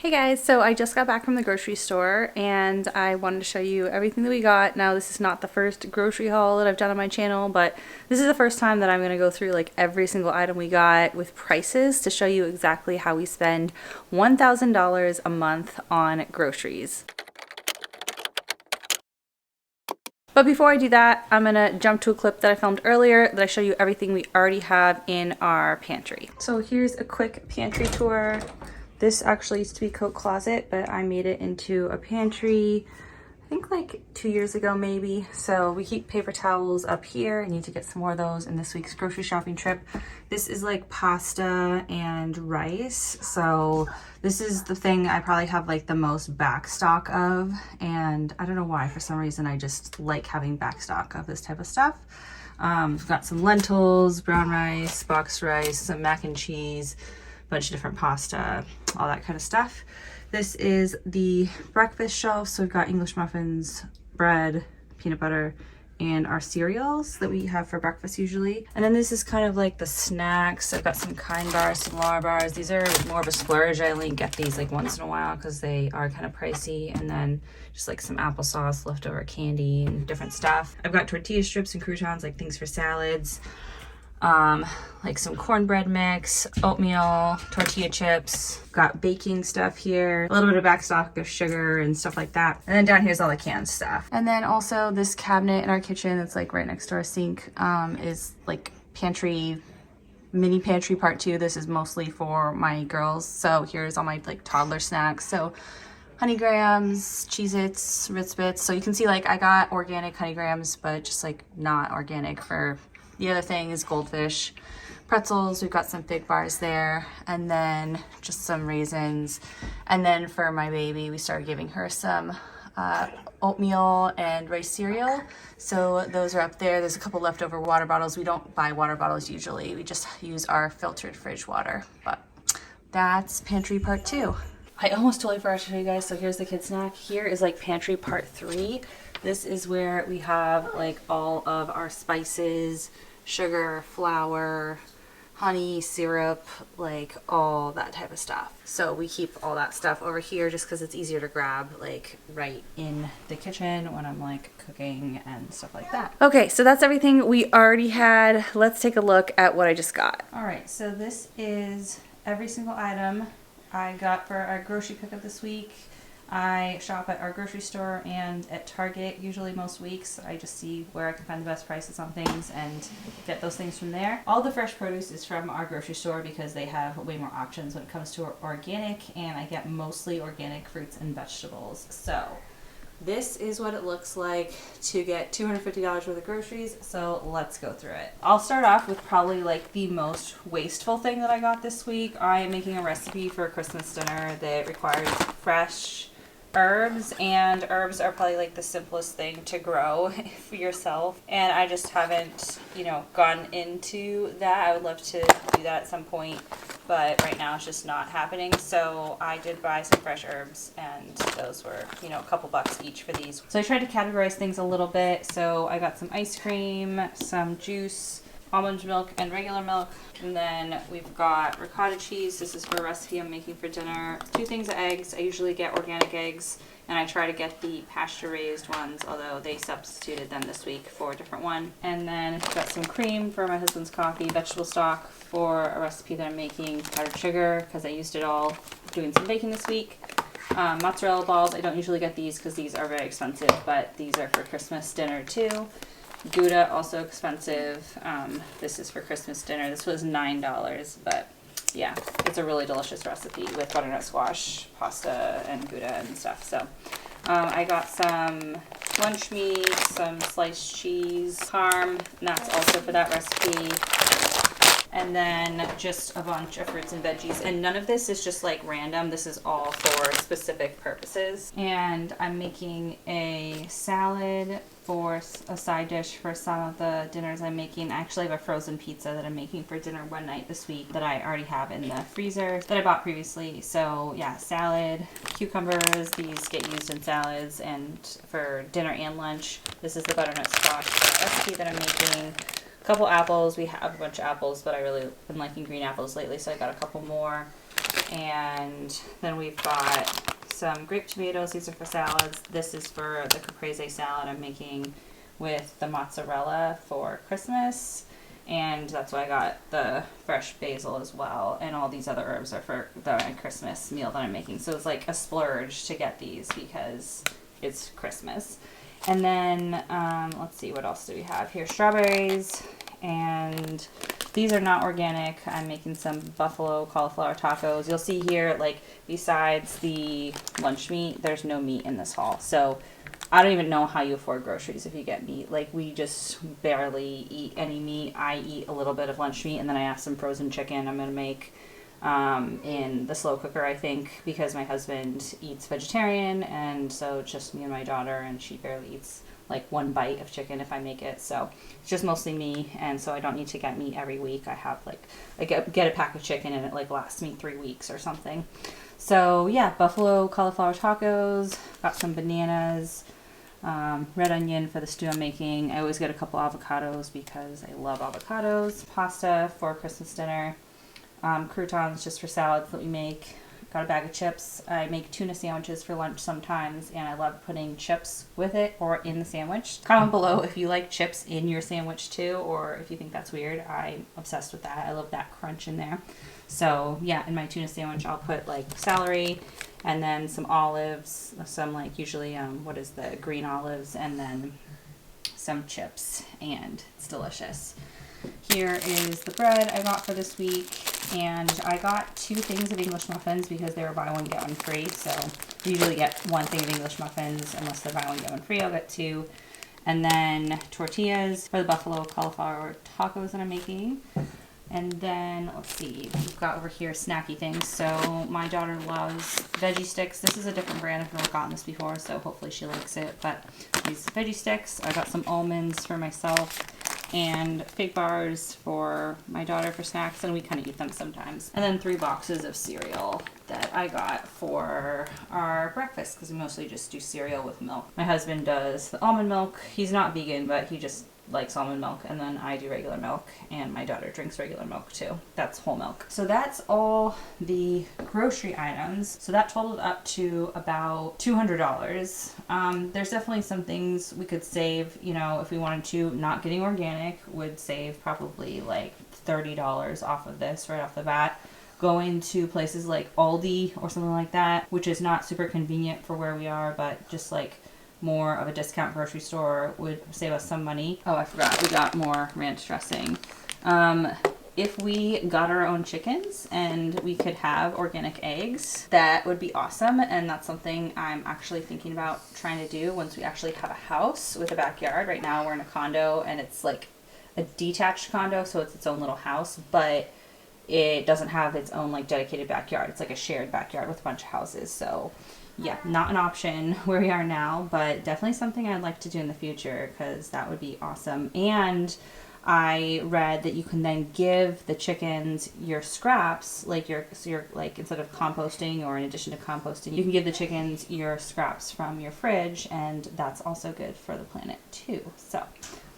Hey guys, so I just got back from the grocery store and I wanted to show you everything that we got. Now this is not the first grocery haul that I've done on my channel, but this is the first time that I'm going to go through like every single item we got with prices to show you exactly how we spend $1,000 a month on groceries. But before I do that, I'm going to jump to a clip that I filmed earlier that I show you everything we already have in our pantry. So here's a quick pantry tour. This actually used to be a coat closet, but I made it into a pantry, I think like 2 years ago maybe. So we keep paper towels up here. I need to get some more of those in this week's grocery shopping trip. This is like pasta and rice. So this is the thing I probably have like the most back stock of. And I don't know why, for some reason, I just like having back stock of this type of stuff. We've got some lentils, brown rice, boxed rice, some mac and cheese, bunch of different pasta, all that kind of stuff. This is the breakfast shelf. So we've got English muffins, bread, peanut butter, and our cereals that we have for breakfast usually. And then this is kind of like the snacks. I've got some Kind bars, some Lar bars. These are more of a splurge. I only get these like once in a while because they are kind of pricey. And then just like some applesauce, leftover candy, and different stuff. I've got tortilla strips and croutons, like things for salads. Like some cornbread mix, oatmeal, tortilla chips, got baking stuff here, a little bit of back stock of sugar and stuff like that. And then down here's all the canned stuff. And then also this cabinet in our kitchen that's like right next to our sink is like pantry, mini pantry part 2. This is mostly for my girls. So here's all my like toddler snacks. So honey grams, Cheez-Its, Ritz Bits. So you can see like I got organic honey grams, but just like not organic for the other thing is goldfish. Pretzels, we've got some Fig bars there, and then just some raisins. And then for my baby, we started giving her some oatmeal and rice cereal. So those are up there. There's a couple leftover water bottles. We don't buy water bottles usually. We just use our filtered fridge water. But that's pantry part 2. I almost totally forgot to show you guys. So here's the kid snack. Here is like pantry part 3. This is where we have like all of our spices, sugar, flour, honey, syrup, like all that type of stuff. So we keep all that stuff over here just because it's easier to grab like right in the kitchen when I'm like cooking and stuff like that. Okay, so that's everything we already had. Let's take a look at what I just got. All right, so this is every single item I got for our grocery pickup this week. I shop at our grocery store and at Target usually most weeks. I just see where I can find the best prices on things and get those things from there. All the fresh produce is from our grocery store because they have way more options when it comes to organic, and I get mostly organic fruits and vegetables. So this is what it looks like to get $250 worth of groceries, so let's go through it. I'll start off with probably like the most wasteful thing that I got this week. I am making a recipe for a Christmas dinner that requires fresh herbs, and herbs are probably like the simplest thing to grow for yourself, and I just haven't gone into that. I would love to do that at some point, but right now it's just not happening. So I did buy some fresh herbs, and those were a couple bucks each for these. So I tried to categorize things a little bit. So I got some ice cream, some juice, almond milk, and regular milk. And then we've got ricotta cheese. This is for a recipe I'm making for dinner. 2 things of eggs. I usually get organic eggs, and I try to get the pasture-raised ones, although they substituted them this week for a different one. And then I've got some cream for my husband's coffee, vegetable stock for a recipe that I'm making, powdered sugar because I used it all doing some baking this week. Mozzarella balls. I don't usually get these because these are very expensive, but these are for Christmas dinner too. Gouda, also expensive. This is for Christmas dinner. This was $9, but yeah, it's a really delicious recipe with butternut squash, pasta, and Gouda and stuff. So I got some lunch meat, some sliced cheese, parm, and that's also for that recipe. And then just a bunch of fruits and veggies. And none of this is just like random. This is all for specific purposes. And I'm making a salad for a side dish for some of the dinners I'm making. I actually have a frozen pizza that I'm making for dinner one night this week that I already have in the freezer that I bought previously. So yeah, salad, cucumbers, these get used in salads and for dinner and lunch. This is the butternut squash recipe that I'm making. Couple apples. We have a bunch of apples, but I really been liking green apples lately, so I got a couple more. And then we've got some grape tomatoes. These are for salads. This is for the caprese salad I'm making with the mozzarella for Christmas. And that's why I got the fresh basil as well. And all these other herbs are for the Christmas meal that I'm making. So it's like a splurge to get these because it's Christmas. And then, let's see, what else do we have here? Strawberries. And these are not organic. I'm making some buffalo cauliflower tacos. You'll see here, like, besides the lunch meat, there's no meat in this haul. So I don't even know how you afford groceries if you get meat. Like, we just barely eat any meat. I eat a little bit of lunch meat, and then I have some frozen chicken I'm going to make in the slow cooker, I think, because my husband eats vegetarian, and so it's just me and my daughter, and she barely eats like one bite of chicken if I make it. So it's just mostly me, and so I don't need to get meat every week. I have like, I get a pack of chicken and it like lasts me 3 weeks or something. So yeah, buffalo cauliflower tacos, got some bananas, red onion for the stew I'm making. I always get a couple avocados because I love avocados. Pasta for Christmas dinner. Croutons just for salads that we make. Got a bag of chips. I make tuna sandwiches for lunch sometimes, and I love putting chips with it or in the sandwich. Comment below if you like chips in your sandwich too, or if you think that's weird. I'm obsessed with that. I love that crunch in there. So yeah, in my tuna sandwich I'll put like celery and then some olives, some like usually green olives, and then some chips, and it's delicious. Here is the bread I got for this week, and I got 2 things of English muffins because they were buy one get one free. So I usually get 1 thing of English muffins unless they're buy one get one free. I'll get 2. And then tortillas for the buffalo cauliflower tacos that I'm making. And then let's see, we've got over here snacky things. So my daughter loves veggie sticks. This is a different brand. I've never gotten this before, so hopefully she likes it. But these veggie sticks, I got some almonds for myself and fig bars for my daughter for snacks, and we kind of eat them sometimes. And then 3 boxes of cereal that I got for our breakfast because we mostly just do cereal with milk. My husband does the almond milk. He's not vegan, but he just likes almond milk, and then I do regular milk, and my daughter drinks regular milk too. That's whole milk. So that's all the grocery items. So that totaled up to about $200. There's definitely some things we could save, you know, if we wanted to. Not getting organic would save probably like $30 off of this right off the bat. Going to places like Aldi or something like that, which is not super convenient for where we are, but just like more of a discount grocery store would save us some money. Oh, I forgot, we got more ranch dressing. If we got our own chickens and we could have organic eggs, that would be awesome. And that's something I'm actually thinking about trying to do once we actually have a house with a backyard. Right now we're in a condo, and it's like a detached condo, so it's its own little house, but it doesn't have its own like dedicated backyard. It's like a shared backyard with a bunch of houses. So yeah, not an option where we are now, but definitely something I'd like to do in the future because that would be awesome. And I read that you can then give the chickens your scraps, like your like instead of composting or in addition to composting, you can give the chickens your scraps from your fridge, and that's also good for the planet too. So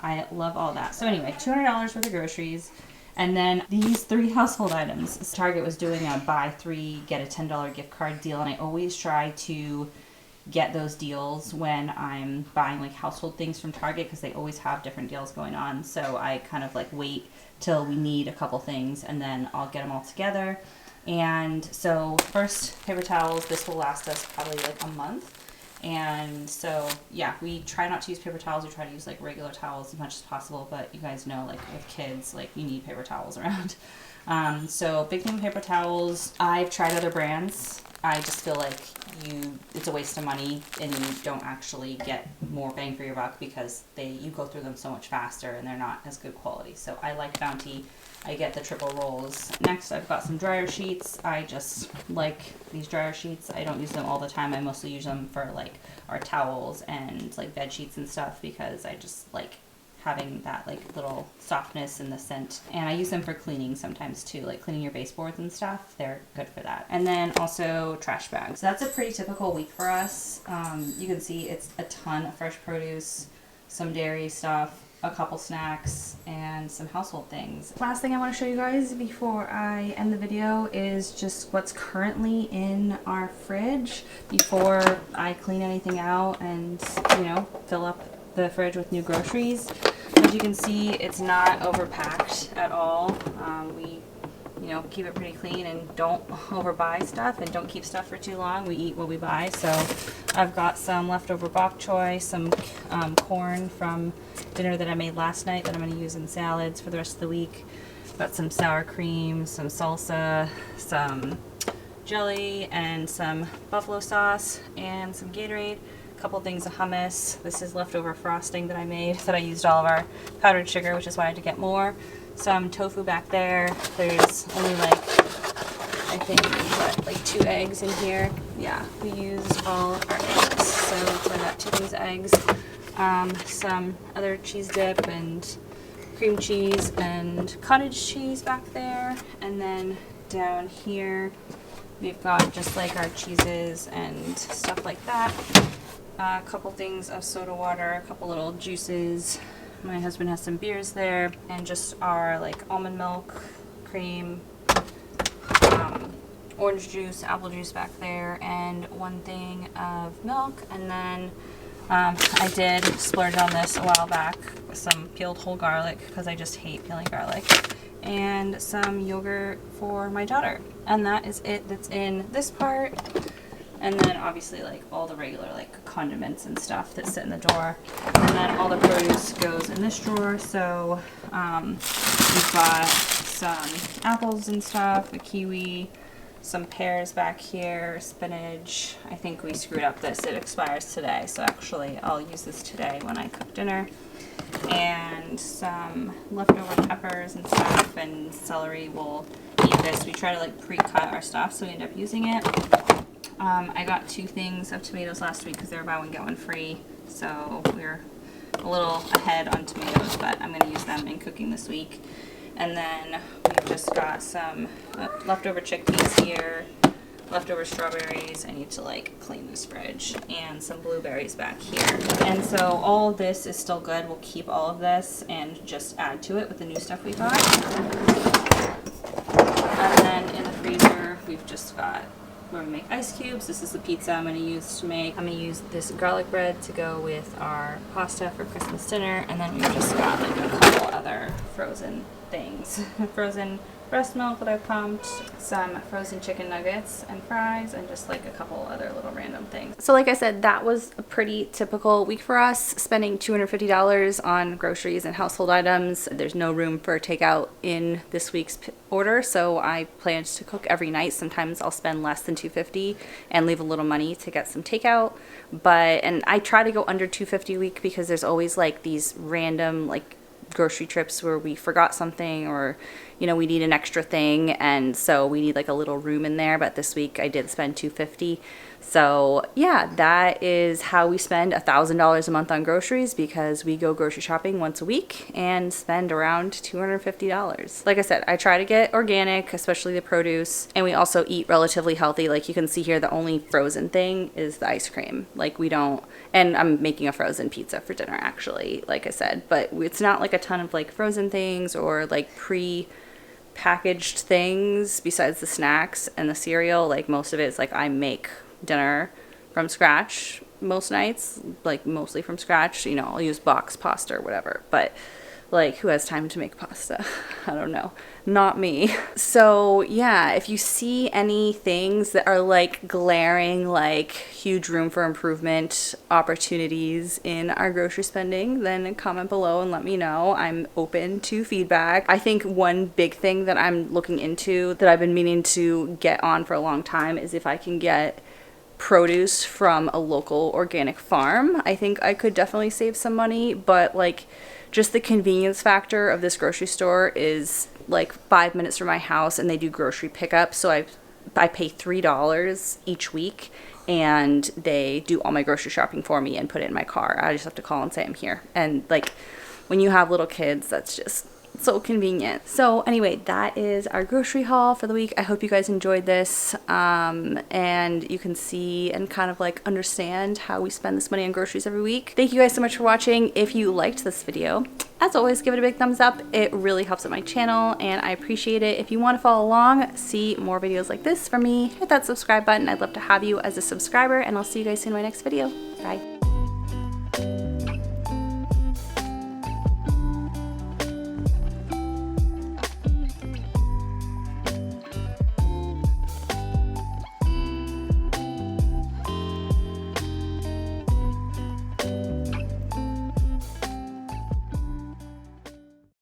I love all that. So anyway, $200 worth of groceries. And then these 3 household items. Target was doing a buy 3, get a $10 gift card deal, and I always try to get those deals when I'm buying like household things from Target because they always have different deals going on. So I kind of like wait till we need a couple things, and then I'll get them all together. And so first, paper towels. This will last us probably like a month. And so yeah, we try not to use paper towels. We try to use like regular towels as much as possible, but you guys know, like with kids, like you need paper towels around. So big thing paper towels. I've tried other brands. I just feel like it's a waste of money and you don't actually get more bang for your buck because you go through them so much faster and they're not as good quality. So I like Bounty. I get the triple rolls. Next, I've got some dryer sheets. I just like these dryer sheets. I don't use them all the time. I mostly use them for like our towels and like bed sheets and stuff because I just like having that like little softness in the scent. And I use them for cleaning sometimes too, like cleaning your baseboards and stuff. They're good for that. And then also trash bags. So that's a pretty typical week for us. You can see it's a ton of fresh produce, some dairy stuff, a couple snacks, and some household things. Last thing I want to show you guys before I end the video is just what's currently in our fridge before I clean anything out and, you know, fill up the fridge with new groceries. As you can see, it's not overpacked at all. We, you know, keep it pretty clean and don't overbuy stuff and don't keep stuff for too long. We eat what we buy. So I've got some leftover bok choy, some corn from dinner that I made last night that I'm going to use in salads for the rest of the week. Got some sour cream, some salsa, some jelly, and some buffalo sauce, and some Gatorade. Couple things of hummus. This is leftover frosting that I made that I used all of our powdered sugar, which is why I had to get more. Some tofu back there. There's only like, I think, what, like 2 eggs in here. Yeah, we used all our eggs. So I got 2 things of eggs. Some other cheese dip and cream cheese and cottage cheese back there. And then down here we've got just like our cheeses and stuff like that. A couple things of soda water, a couple little juices. My husband has some beers there, and just our like almond milk, cream, orange juice, apple juice back there, and 1 thing of milk. And then I did splurge on this a while back with some peeled whole garlic because I just hate peeling garlic, and some yogurt for my daughter. And that is it that's in this part. And then obviously like all the regular like condiments and stuff that sit in the drawer. And then all the produce goes in this drawer. So we've got some apples and stuff, a kiwi, some pears back here, spinach. I think we screwed up this. It expires today. So actually I'll use this today when I cook dinner. And some leftover peppers and stuff, and celery. We'll eat this. We try to like pre-cut our stuff so we end up using it. I got 2 things of tomatoes last week because they were buy one get one free, so we're a little ahead on tomatoes, but I'm going to use them in cooking this week. And then we've just got some leftover chickpeas here, leftover strawberries. I need to like clean this fridge, and some blueberries back here. And so all of this is still good. We'll keep all of this and just add to it with the new stuff we got. And then in the freezer we've just got where we make ice cubes. This is the pizza I'm going to use to make. I'm going to use this garlic bread to go with our pasta for Christmas dinner. And then we've just got like a couple other frozen things. Frozen breast milk that I pumped, some frozen chicken nuggets and fries, and just like a couple other little random things. So like I said, that was a pretty typical week for us, spending $250 on groceries and household items. There's no room for takeout in this week's order, so I planned to cook every night. Sometimes I'll spend less than $250 and leave a little money to get some takeout. And I try to go under $250 a week because there's always like these random like grocery trips where we forgot something, or you know, we need an extra thing, and so we need like a little room in there. But this week I did spend $250. So yeah, that is how we spend $1,000 a month on groceries, because we go grocery shopping once a week and spend around $250. Like I said, I try to get organic, especially the produce, and we also eat relatively healthy. Like you can see here, the only frozen thing is the ice cream. Like we don't, and I'm making a frozen pizza for dinner actually, like I said, but it's not like a ton of like frozen things or like pre-packaged things besides the snacks and the cereal. Like most of it is like I make dinner from scratch most nights, like mostly from scratch. You know, I'll use box pasta or whatever, but like who has time to make pasta? I don't know, not me. So yeah, if you see any things that are like glaring, like huge room for improvement opportunities in our grocery spending, then comment below and let me know. I'm open to feedback. I think one big thing that I'm looking into that I've been meaning to get on for a long time is if I can get produce from a local organic farm. I think I could definitely save some money, but like just the convenience factor of this grocery store is like 5 minutes from my house, and they do grocery pickup. So I pay $3 each week, and they do all my grocery shopping for me and put it in my car. I just have to call and say I'm here. And like when you have little kids, that's just So convenient. So anyway, that is our grocery haul for the week. I hope you guys enjoyed this, and you can see and kind of like understand how we spend this money on groceries every week. Thank you guys so much for watching. If you liked this video, as always, give it a big thumbs up. It really helps out my channel and I appreciate it. If you want to follow along, see more videos like this from me, hit that subscribe button. I'd love to have you as a subscriber, and I'll see you guys soon in my next video. Bye.